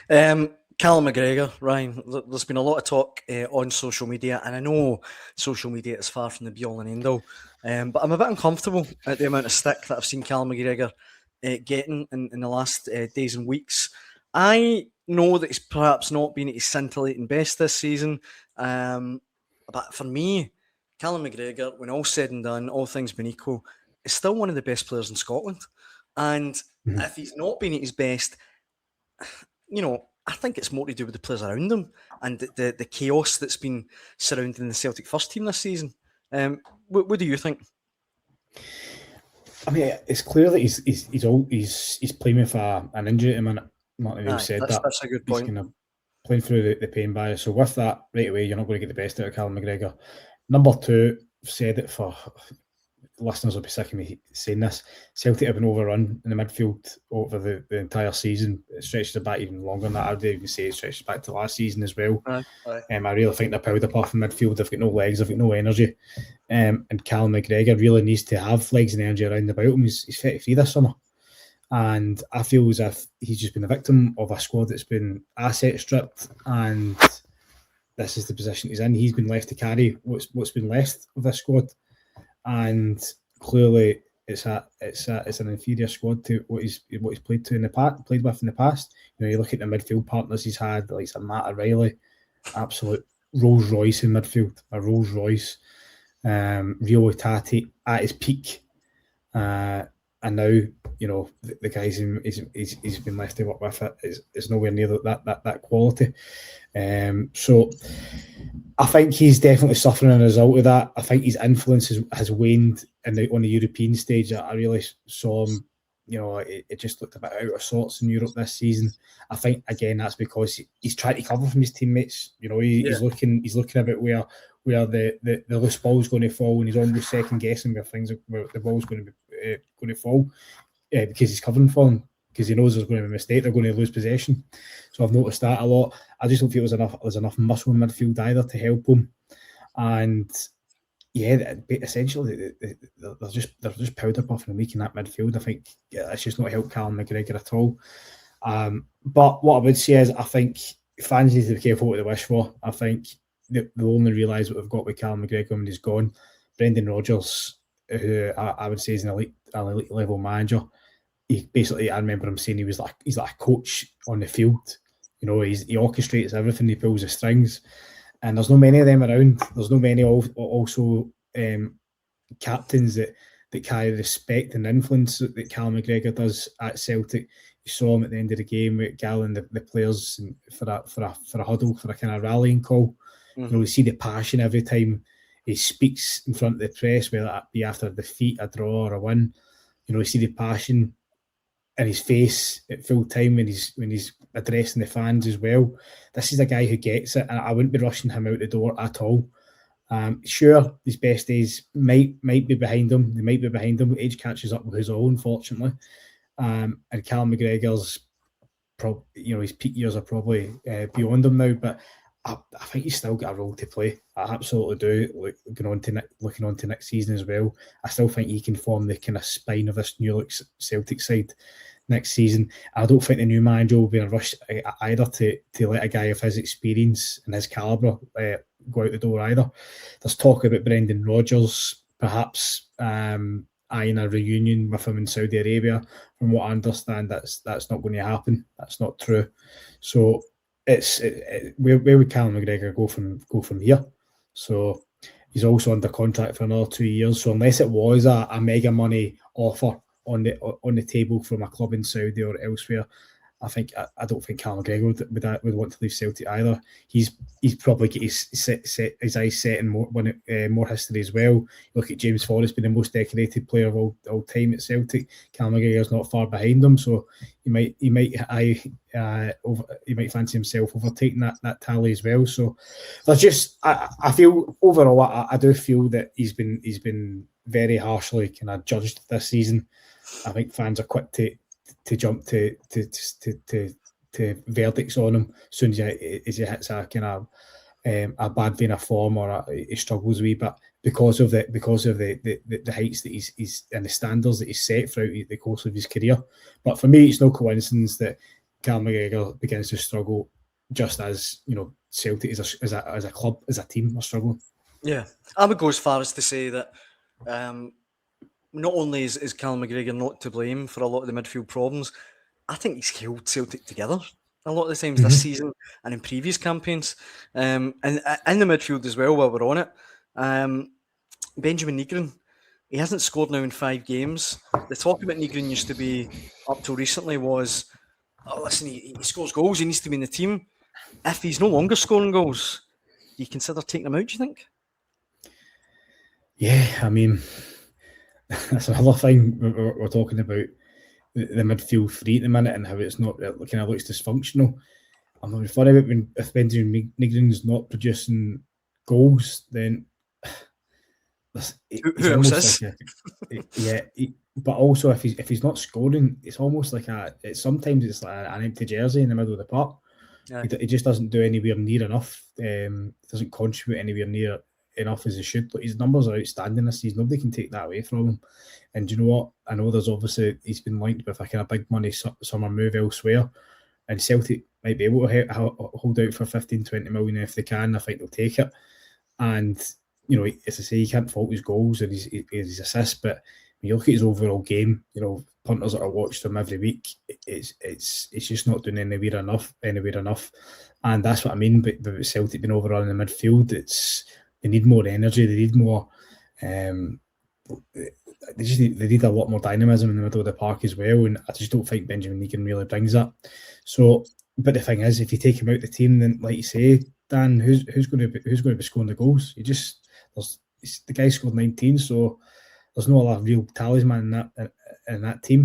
Callum McGregor, Ryan, there's been a lot of talk on social media, and I know social media is far from the be-all and end-all, but I'm a bit uncomfortable at the amount of stick that I've seen Callum McGregor getting in the last days and weeks. I know that he's perhaps not been at his scintillating best this season, but for me, Callum McGregor, when all said and done, all things being equal, is still one of the best players in Scotland. And if he's not been at his best, I think it's more to do with the players around him and the chaos that's been surrounding the Celtic first team this season. What do you think? I mean, it's clear that he's playing with an injury at the minute. Martin O'Neill said that's a good point. He's kind of playing through the pain barrier. So with that, right away, you're not going to get the best out of Callum McGregor. Number two, I've said it for listeners will be sick of me saying this. Celtic have been overrun in the midfield over the entire season. It stretches back even longer than that. I would even say it stretches back to last season as well. I really think they're powder puff in midfield. They've got no legs, they've got no energy. And Callum McGregor really needs to have legs and energy around about him. He's 33 this summer. And I feel as if he's just been a victim of a squad that's been asset stripped, and this is the position he's in. He's been left to carry what's been left of this squad. And clearly, it's an inferior squad to what he's played with in the past. You look at the midfield partners he's had, like Matt O'Reilly, absolute Rolls Royce in midfield, a Rolls Royce. Rio Tati at his peak, and now the guys he's been left to work with is nowhere near that quality. So I think he's definitely suffering as a result of that. I think his influence has waned on the European stage. I really saw him. It just looked a bit out of sorts in Europe this season. I think again that's because he's trying to cover from his teammates. He's looking a bit where the loose ball's going to fall, and he's almost second guessing where the ball's going to fall because he's covering for them, because he knows there's going to be a mistake, they're going to lose possession. So I've noticed that a lot. I just don't feel there's enough muscle in midfield either to help him. And essentially they're just powder puffing and making that midfield. I think it's just not helped Callum McGregor at all. But what I would say is I think fans need to be careful what they wish for. I think they'll only realise what they've got with Callum McGregor when he's gone. Brendan Rodgers, who I would say is an elite level manager, I remember him saying he's like a coach on the field. He orchestrates everything, he pulls the strings, and there's not many of them around. There's not many also captains that carry respect and influence that Callum McGregor does at Celtic. You saw him at the end of the game with galling the players for a huddle, for a kind of rallying call. You see the passion every time he speaks in front of the press, whether that be after a defeat, a draw, or a win. You see the passion in his face at full time when he's addressing the fans as well. This is a guy who gets it, and I wouldn't be rushing him out the door at all. Sure, his best days might be behind him. They might be behind him. Age catches up with his own, unfortunately. And Callum McGregor's, his peak years are probably beyond him now, but I think he's still got a role to play. I absolutely do. Looking on to next season as well, I still think he can form the kind of spine of this new Celtic side next season. I don't think the new manager will be in a rush either to let a guy of his experience and his calibre go out the door either. There's talk about Brendan Rodgers perhaps eyeing a reunion with him in Saudi Arabia. From what I understand, that's not going to happen. That's not true. So where would Callum McGregor go from here? So he's also under contract for another 2 years. So unless it was a mega money offer on the table from a club in Saudi or elsewhere, I don't think Callum McGregor would want to leave Celtic either. He's probably got his eyes set in more history as well. Look at James Forrest being the most decorated player of all time at Celtic. Callum McGregor's not far behind him, so he might fancy himself overtaking that tally as well. So there's just I feel overall I do feel that he's been very harshly kind of judged this season. I think fans are quick to jump to verdicts on him as soon as he hits a kind of a bad vein of form or he struggles a wee bit because of the heights that he's and the standards that he's set throughout the course of his career. But for me, it's no coincidence that Callum McGregor begins to struggle, just as Celtic as a club, as a team, are struggling. Yeah, I would go as far as to say that not only is Callum McGregor not to blame for a lot of the midfield problems, I think he's held Celtic together a lot of the times this season and in previous campaigns. And in the midfield as well, while we're on it, Benjamin Negron, he hasn't scored now in 5 games. The talk about Negron used to be, up till recently, was, oh, listen, he scores goals, he needs to be in the team. If he's no longer scoring goals, do you consider taking him out, do you think? Yeah, I mean, that's another thing we're talking about, the midfield three at the minute and how it's not, it kind of looks dysfunctional. I'm not funny about if Benjamin Negron's not producing goals, then who else is? But also if he's not scoring, it's almost like sometimes it's like an empty jersey in the middle of the park. Yeah. He just doesn't do anywhere near enough. Doesn't contribute anywhere near enough as he should. Like, his numbers are outstanding this season. Nobody can take that away from him. And do you know what? I know there's obviously, he's been linked with a kind of big money summer move elsewhere, and Celtic might be able to hold out for 15-20 million if they can. I think they'll take it. And as I say, you can't fault his goals and his assists, but when you look at his overall game, punters that have watched him every week, it's just not doing anywhere enough. And that's what I mean by Celtic being overall in the midfield. They need more energy. They need more. They need a lot more dynamism in the middle of the park as well. And I just don't think Benjamin Negron really brings that. So, but the thing is, if you take him out the team, then like you say, Dan, who's going to be scoring the goals? The guy scored 19, so there's no other real talisman in that team.